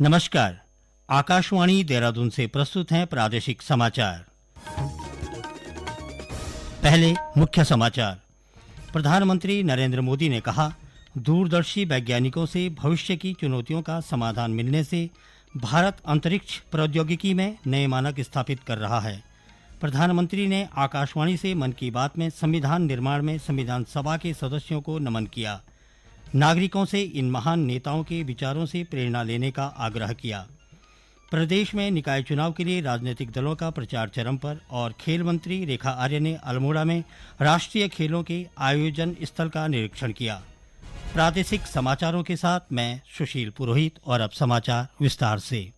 नमस्कार। आकाशवाणी देहरादून से प्रस्तुत हैं प्रादेशिक समाचार। पहले मुख्य समाचार। प्रधानमंत्री नरेंद्र मोदी ने कहा, दूरदर्शी वैज्ञानिकों से भविष्य की चुनौतियों का समाधान मिलने से भारत अंतरिक्ष प्रौद्योगिकी में नए मानक स्थापित कर रहा है। प्रधानमंत्री ने आकाशवाणी से मन की बात में संविधान निर्माण में संविधान सभा के सदस्यों को नमन किया। नागरिकों से इन महान नेताओं के विचारों से प्रेरणा लेने का आग्रह किया। प्रदेश में निकाय चुनाव के लिए राजनीतिक दलों का प्रचार चरम पर और खेल मंत्री रेखा आर्य ने अल्मोड़ा में राष्ट्रीय खेलों के आयोजन स्थल का निरीक्षण किया। प्रादेशिक समाचारों के साथ मैं सुशील पुरोहित और अब समाचार विस्तार से।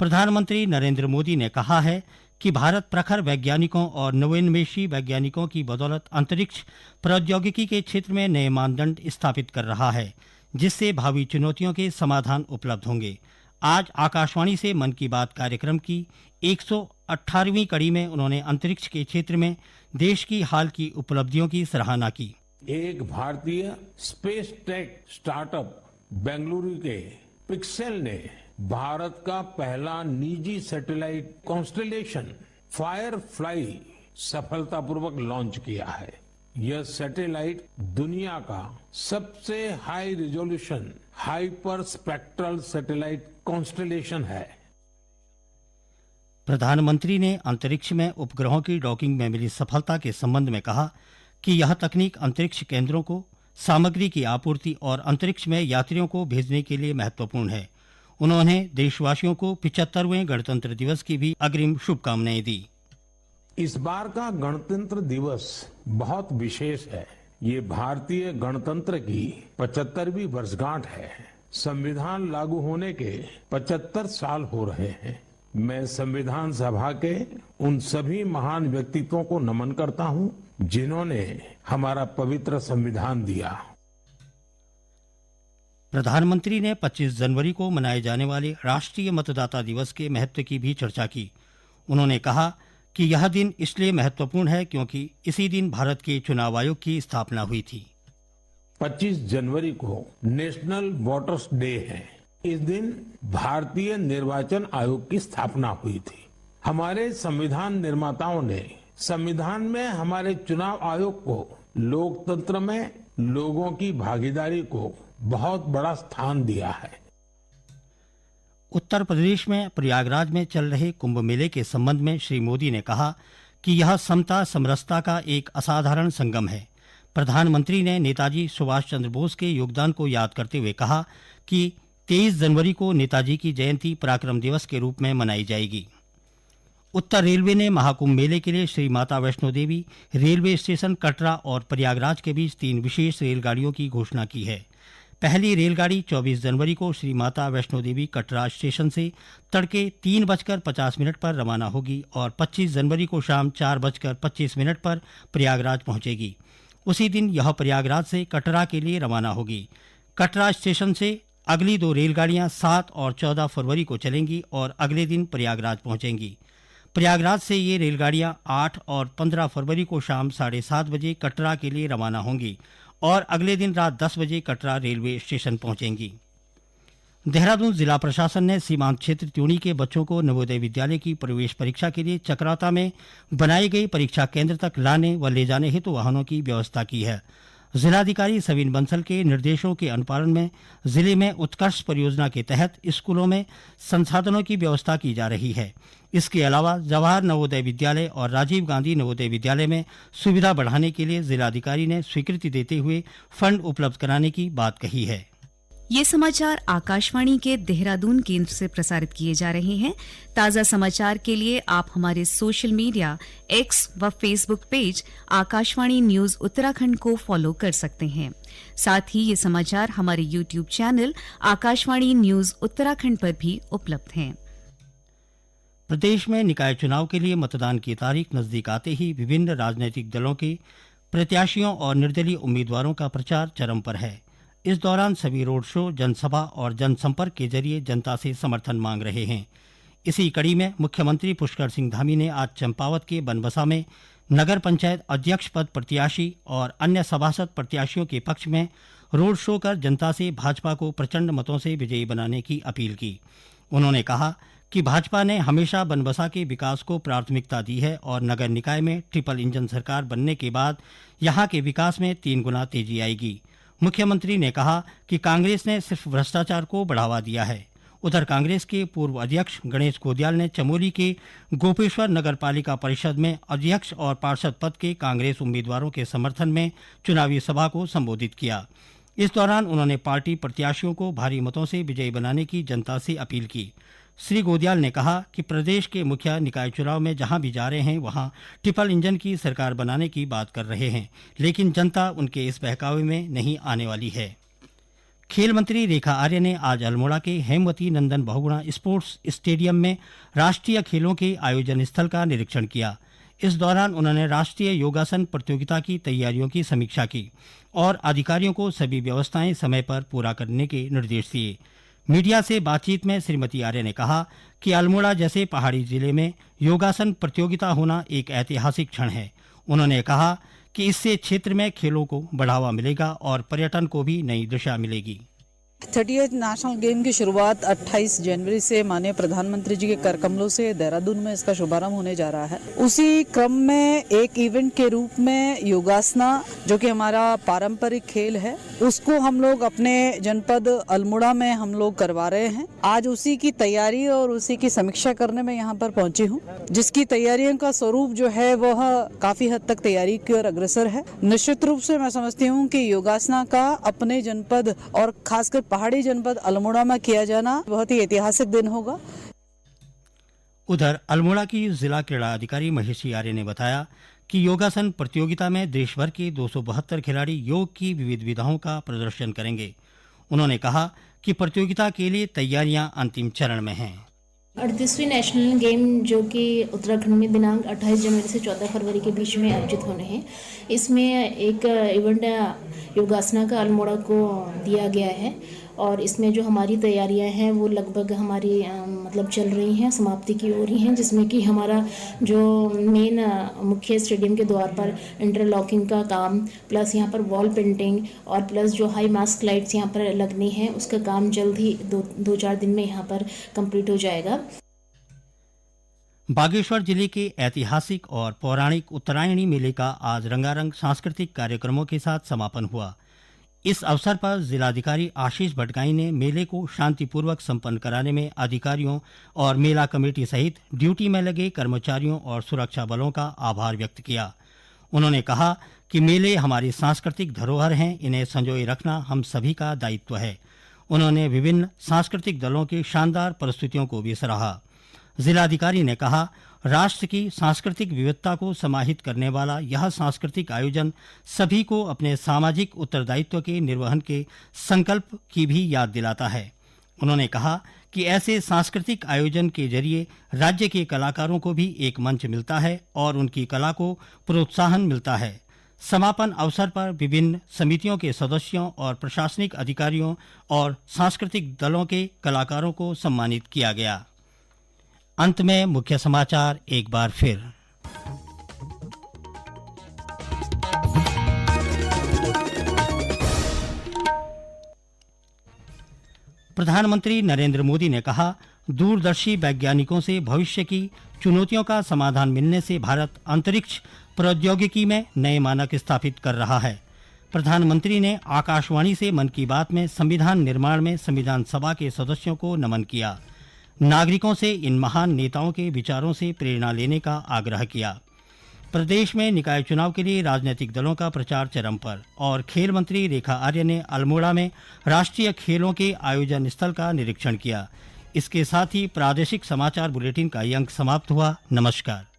प्रधानमंत्री नरेंद्र मोदी ने कहा है कि भारत प्रखर वैज्ञानिकों और नवोन्मेषी वैज्ञानिकों की बदौलत अंतरिक्ष प्रौद्योगिकी के क्षेत्र में नए मानदंड स्थापित कर रहा है, जिससे भावी चुनौतियों के समाधान उपलब्ध होंगे। आज आकाशवाणी से मन की बात कार्यक्रम की 118वीं कड़ी में उन्होंने अंतरिक्ष के क्षेत्र में देश की हाल की उपलब्धियों की सराहना की। एक भारतीय स्पेस टेक स्टार्टअप बेंगलुरु के पिक्सेल ने भारत का पहला निजी सैटेलाइट कॉन्स्टेलेशन फायरफ्लाई सफलतापूर्वक लॉन्च किया है। यह सैटेलाइट दुनिया का सबसे high resolution hyper spectral satellite constellation है। प्रधानमंत्री ने अंतरिक्ष में उपग्रहों की डॉकिंग में मिली सफलता के संबंध में कहा कि यह तकनीक अंतरिक्ष केंद्रों को सामग्री की आपूर्ति और अंतरिक्ष में यात्रियों को भेजने के लिए महत्वपूर्ण है। उन्होंने देशवासियों को 75वें गणतंत्र दिवस की भी अग्रिम शुभकामनाएं दी। इस बार का गणतंत्र दिवस बहुत विशेष है। ये भारतीय गणतंत्र की 75वीं वर्षगांठ है। संविधान लागू होने के 75 साल हो रहे हैं। मैं संविधान सभा के उन सभी महान व्यक्तित्वों को नमन करता हूं जिन्होंने हमारा पवित्र संविधान दिया। प्रधानमंत्री ने 25 जनवरी को मनाए जाने वाले राष्ट्रीय मतदाता दिवस के महत्व की भी चर्चा की। उन्होंने कहा कि यह दिन इसलिए महत्वपूर्ण है क्योंकि इसी दिन भारत के चुनाव आयोग की स्थापना हुई थी। 25 जनवरी को नेशनल वोटर्स डे है। इस दिन भारतीय निर्वाचन आयोग की स्थापना हुई थी। हमारे संविधान निर्माताओं ने संविधान में हमारे चुनाव आयोग को लोकतंत्र में लोगों की भागीदारी को बहुत बड़ा स्थान दिया है। उत्तर प्रदेश में प्रयागराज में चल रहे कुंभ मेले के संबंध में श्री मोदी ने कहा कि यह समता समरसता का एक असाधारण संगम है। प्रधानमंत्री ने नेताजी सुभाष चंद्र बोस के योगदान को याद करते हुए कहा कि 23 जनवरी को नेताजी की जयंती पराक्रम दिवस के रूप में मनाई जाएगी। उत्तर रेलवे ने महाकुंभ मेले के लिए श्री माता वैष्णो देवी रेलवे स्टेशन कटरा और प्रयागराज के बीच 3 विशेष रेलगाड़ियों की घोषणा की है। पहली रेलगाड़ी 24 जनवरी को श्री माता वैष्णो देवी कटरा स्टेशन से तड़के 3:50 पर रवाना होगी और 25 जनवरी को शाम 4:25 पर प्रयागराज पहुंचेगी। उसी दिन यह प्रयागराज से कटरा के लिए रवाना होगी। कटरा स्टेशन से अगली 2 रेलगाड़ियां 7 और 14 फरवरी को चलेंगी और अगले दिन प्रयागराज पहुंचेंगी। प्रयागराज से ये रेलगाड़ियां 8 और 15 फरवरी को शाम 7:30 बजे कटरा के लिए रवाना होंगी और अगले दिन रात 10 बजे कटरा रेलवे स्टेशन पहुंचेंगी। देहरादून जिला प्रशासन ने सीमांत क्षेत्र त्यूणी के बच्चों को नवोदय विद्यालय की प्रवेश परीक्षा के लिए चकराता में बनाई गई परीक्षा केंद्र तक लाने व ले जाने हेतु वाहनों की व्यवस्था की है। जिलाधिकारी सविन बंसल के निर्देशों के अनुपालन में जिले में उत्कर्ष परियोजना के तहत स्कूलों में संसाधनों की व्यवस्था की जा रही है। इसके अलावा जवाहर नवोदय विद्यालय और राजीव गांधी नवोदय विद्यालय में सुविधा बढ़ाने के लिए जिलाधिकारी ने स्वीकृति देते हुए फंड उपलब्ध कराने की बात कही है। ये समाचार आकाशवाणी के देहरादून केंद्र से प्रसारित किए जा रहे हैं। ताज़ा समाचार के लिए आप हमारे सोशल मीडिया एक्स व Facebook page Akashvani news Uttarakhand को फॉलो कर सकते हैं। साथ ही ये समाचार हमारे YouTube channel Akashvani news Uttarakhand पर भी उपलब्ध हैं। प्रदेश में निकाय चुनाव के लिए मतदान की तारीख नजदीक आते ही विभिन्न राजनीतिक दलों के प्रत्याशियों और निर्दलीय उम्मीदवारों का प्रचार चरम पर है। इस दौरान सभी रोड शो, जनसभा और जनसंपर्क के जरिए जनता से समर्थन मांग रहे हैं। इसी कड़ी में मुख्यमंत्री पुष्कर सिंह धामी ने आज चंपावत के बनबसा में नगर पंचायत अध्यक्ष पद प्रत्याशी और अन्य सभासद प्रत्याशियों के पक्ष में रोड शो कर जनता से भाजपा को प्रचंड मतों से विजयी बनाने की अपील की। उन्होंने कहा कि भाजपा ने हमेशा बनबसा के विकास को प्राथमिकता दी है और नगर निकाय में ट्रिपल इंजन सरकार बनने के बाद यहां के विकास में 3 गुना तेजी आएगी। मुख्यमंत्री ने कहा कि कांग्रेस ने सिर्फ भ्रष्टाचार को बढ़ावा दिया है। उधर कांग्रेस के पूर्व अध्यक्ष गणेश गोदियाल ने चमोली के गोपेश्वर नगर पालिका परिषद में अध्यक्ष और पार्षद पद के कांग्रेस उम्मीदवारों के समर्थन में चुनावी सभा को संबोधित किया। इस दौरान उन्होंने पार्टी प्रत्याशियों को भारी मतों से विजयी बनाने की जनता से अपील की। श्री गोदियाल ने कहा कि प्रदेश के मुखिया निकाय चुनाव में जहां भी जा रहे हैं वहां ट्रिपल इंजन की सरकार बनाने की बात कर रहे हैं, लेकिन जनता उनके इस बहकावे में नहीं आने वाली है। खेल मंत्री रेखा आर्य ने आज अल्मोड़ा के हेमवती नंदन बहुगुणा स्पोर्ट्स स्टेडियम में राष्ट्रीय खेलों के आयोजन स्थल का निरीक्षण किया। इस दौरान उन्होंने राष्ट्रीय योगासन प्रतियोगिता की तैयारियों की समीक्षा की और अधिकारियों को सभी व्यवस्थाएं समय पर पूरा करने के निर्देश दिए। मीडिया से बातचीत में श्रीमती आर्य ने कहा कि अल्मोड़ा जैसे पहाड़ी जिले में योगासन प्रतियोगिता होना एक ऐतिहासिक क्षण है। उन्होंने कहा कि इससे क्षेत्र में खेलों को बढ़ावा मिलेगा और पर्यटन को भी नई दिशा मिलेगी। 30th नेशनल गेम की शुरुआत 28 जनवरी से माननीय प्रधानमंत्री जी के कर कमलों से देहरादून में इसका शुभारंभ होने जा रहा है। उसी क्रम में एक इवेंट के रूप में योगासना, जो कि हमारा पारंपरिक खेल है, उसको हम लोग अपने जनपद अल्मोड़ा में हम लोग करवा रहे हैं। आज उसी की तैयारी और उसी की समीक्षा करने में यहाँ पर पहुंची हूँ, जिसकी तैयारियों का स्वरूप जो है वह काफी हद तक तैयारी की ओर अग्रसर है। निश्चित रूप से मैं समझती हूँ कि योगासना का अपने जनपद और खासकर पहाड़ी जनपद अल्मोड़ा में किया जाना बहुत ही ऐतिहासिक दिन होगा। उधर अल्मोड़ा की जिला क्रीड़ा अधिकारी महेशी आर्य ने बताया कि योगासन प्रतियोगिता में देश भर के 272 खिलाड़ी योग की विविध विधाओं का प्रदर्शन करेंगे। उन्होंने कहा कि प्रतियोगिता के लिए तैयारियां अंतिम चरण में हैं। 38वीं नेशनल गेम जो कि उत्तराखंड में दिनांक 28 जनवरी से 14 फरवरी के बीच में आयोजित होने हैं, इसमें एक इवेंट योगासना का अल्मोड़ा को दिया गया है और इसमें जो हमारी तैयारियां हैं वो लगभग हमारी मतलब चल रही हैं, समाप्ति की ओर ही हैं, जिसमें कि हमारा जो मेन मुख्य स्टेडियम के द्वार पर इंटरलॉकिंग का काम, प्लस यहाँ पर वॉल पेंटिंग और प्लस जो हाई मास्क लाइट्स यहाँ पर लगनी है उसका काम जल्द ही 2-4 दिन में यहाँ पर कंप्लीट हो जाएगा। बागेश्वर जिले के ऐतिहासिक और पौराणिक उत्तरायणी मेले का आज रंगारंग सांस्कृतिक कार्यक्रमों के साथ समापन हुआ। इस अवसर पर जिलाधिकारी आशीष भटगाई ने मेले को शांतिपूर्वक संपन्न कराने में अधिकारियों और मेला कमेटी सहित ड्यूटी में लगे कर्मचारियों और सुरक्षा बलों का आभार व्यक्त किया। उन्होंने कहा कि मेले हमारी सांस्कृतिक धरोहर हैं, इन्हें संजोए रखना हम सभी का दायित्व है। उन्होंने विभिन्न सांस्कृतिक दलों की शानदार प्रस्तुतियों को भी सराहा। जिलाधिकारी ने कहा, राष्ट्र की सांस्कृतिक विविधता को समाहित करने वाला यह सांस्कृतिक आयोजन सभी को अपने सामाजिक उत्तरदायित्व के निर्वहन के संकल्प की भी याद दिलाता है। उन्होंने कहा कि ऐसे सांस्कृतिक आयोजन के जरिए राज्य के कलाकारों को भी एक मंच मिलता है और उनकी कला को प्रोत्साहन मिलता है। समापन अवसर पर विभिन्न समितियों के सदस्यों और प्रशासनिक अधिकारियों और सांस्कृतिक दलों के कलाकारों को सम्मानित किया गया। अंत में मुख्य समाचार एक बार फिर। प्रधानमंत्री नरेंद्र मोदी ने कहा, दूरदर्शी वैज्ञानिकों से भविष्य की चुनौतियों का समाधान मिलने से भारत अंतरिक्ष प्रौद्योगिकी में नए मानक स्थापित कर रहा है। प्रधानमंत्री ने आकाशवाणी से मन की बात में संविधान निर्माण में संविधान सभा के सदस्यों को नमन किया। नागरिकों से इन महान नेताओं के विचारों से प्रेरणा लेने का आग्रह किया। प्रदेश में निकाय चुनाव के लिए राजनीतिक दलों का प्रचार चरम पर और खेल मंत्री रेखा आर्य ने अल्मोड़ा में राष्ट्रीय खेलों के आयोजन स्थल का निरीक्षण किया। इसके साथ ही प्रादेशिक समाचार बुलेटिन का ये अंक समाप्त हुआ। नमस्कार।